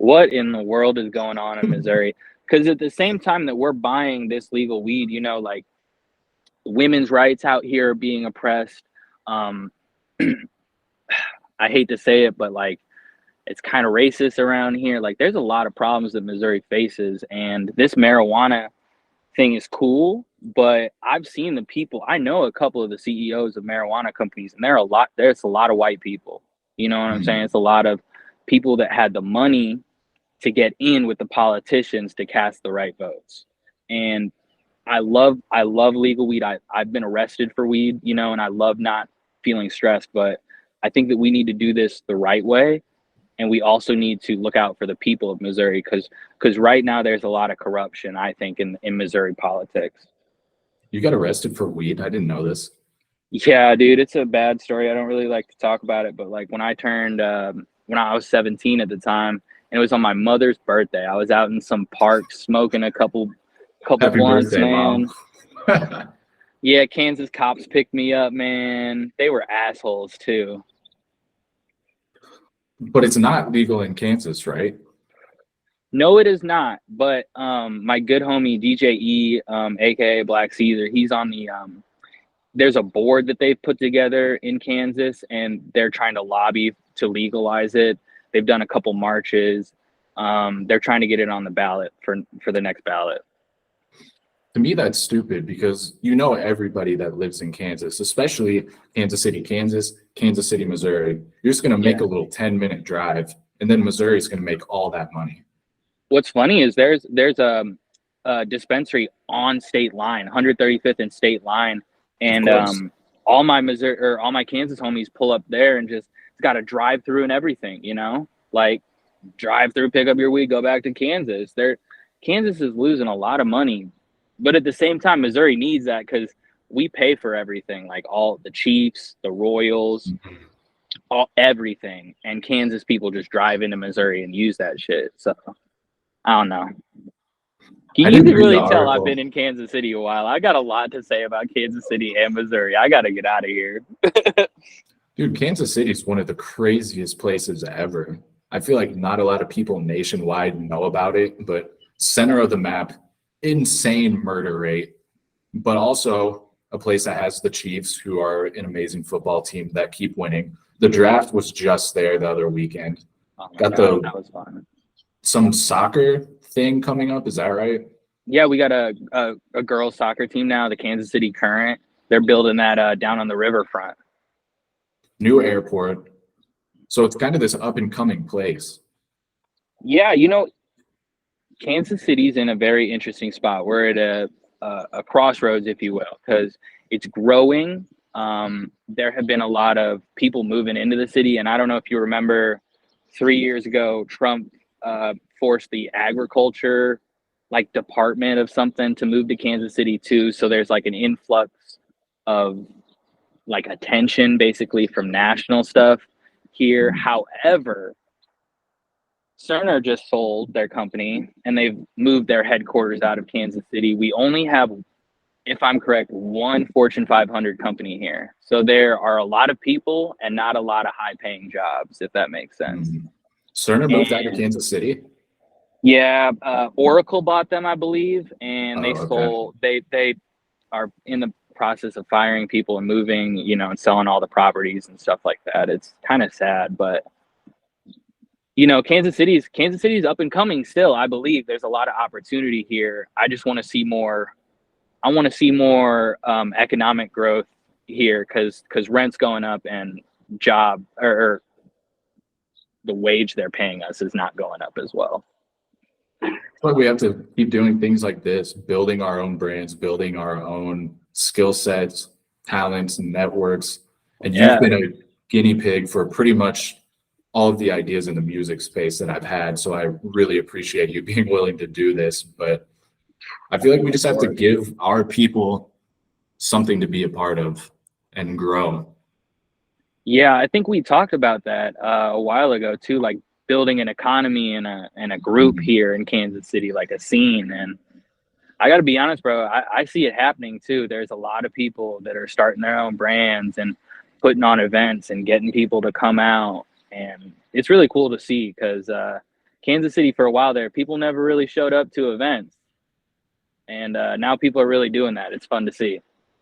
what in the world is going on in Missouri? Because at the same time that we're buying this legal weed, you know, like women's rights out here are being oppressed. Um, I hate to say it, but like it's kind of racist around here. Like there's a lot of problems that Missouri faces, and this marijuana thing is cool. But I've seen the people. I know a couple of the CEOs of marijuana companies, and there's a lot of white people. You know what I'm saying? Mm. It's a lot of people that had the money to get in with the politicians to cast the right votes. And I love legal weed. I've been arrested for weed, you know, and I love not feeling stressed, but I think that we need to do this the right way, and we also need to look out for the people of Missouri because right now there's a lot of corruption, I think, in Missouri politics. You got arrested for weed? I didn't know this. Yeah, dude, it's a bad story. I don't really like to talk about it, but like when I was 17 at the time, and it was on my mother's birthday. I was out in some park smoking a couple Happy blunts, birthday, Mom. man. Yeah, Kansas cops picked me up, man. They were assholes too. But it's not legal in Kansas, right? No, it is not. But my good homie DJ aka Black Caesar, he's on the there's a board that they've put together in Kansas, and they're trying to lobby to legalize it. They've done a couple marches. They're trying to get it on the ballot for the next ballot. To me, that's stupid because you know everybody that lives in Kansas, especially Kansas City, Kansas, Kansas City, Missouri. You're just going to make Yeah. a little 10-minute drive, and then Missouri is going to make all that money. What's funny is there's a dispensary on state line, 135th and state line, Of and course. all my Missouri or all my Kansas homies pull up there and just it's got a drive through and everything, you know, like drive through, pick up your weed, go back to Kansas. Kansas is losing a lot of money, but at the same time, Missouri needs that because we pay for everything, like all the Chiefs, the Royals, all everything, and Kansas people just drive into Missouri and use that shit. So I don't know. I You didn't can read the really tell I've article. been in Kansas City a while. I got a lot to say about Kansas City and Missouri. I got to get out of here. Dude, Kansas City is one of the craziest places ever. I feel like not a lot of people nationwide know about it, but center of the map, insane murder rate, but also a place that has the Chiefs, who are an amazing football team that keep winning. The draft was just there the other weekend. Oh my Got God, the that was fun. some soccer thing coming up. Is that right? Yeah, we got a girls soccer team now, the Kansas City Current. They're building that down on the riverfront. New airport. So it's kind of this up and coming place. Yeah, you know, Kansas City's in a very interesting spot. We're at a crossroads, if you will, because it's growing. There have been a lot of people moving into the city, and I don't know if you remember, 3 years ago, Trump forced the agriculture like department of something to move to Kansas City too. So there's like an influx of like attention, basically from national stuff here. However, Cerner just sold their company and they've moved their headquarters out of Kansas City. We only have, if I'm correct, one Fortune 500 company here. So there are a lot of people and not a lot of high paying jobs, if that makes sense. Cerner moved out of And Kansas City. yeah, Oracle bought them, I believe, and Oh, okay. they are in the process of firing people and moving, you know, and selling all the properties and stuff like that. It's kind of sad, but you know, Kansas City's up and coming still. I believe there's a lot of opportunity here. I just want to see more. I want to see more economic growth here because rent's going up and or the wage they're paying us is not going up as well. But we have to keep doing things like this, building our own brands, building our own skill sets, talents, and networks. And you've Yeah, been a guinea pig for pretty much all of the ideas in the music space that I've had. So I really appreciate you being willing to do this. But I feel like we of just have to course. give our people something to be a part of and grow. Yeah, I think we talked about that a while ago too, like building an economy and a group Mhm. here in Kansas City, like a scene. And I got to be honest, bro, I see it happening too. There's a lot of people that are starting their own brands and putting on events and getting people to come out, and it's really cool to see because Kansas City for a while there, people never really showed up to events. And now people are really doing that. It's fun to see.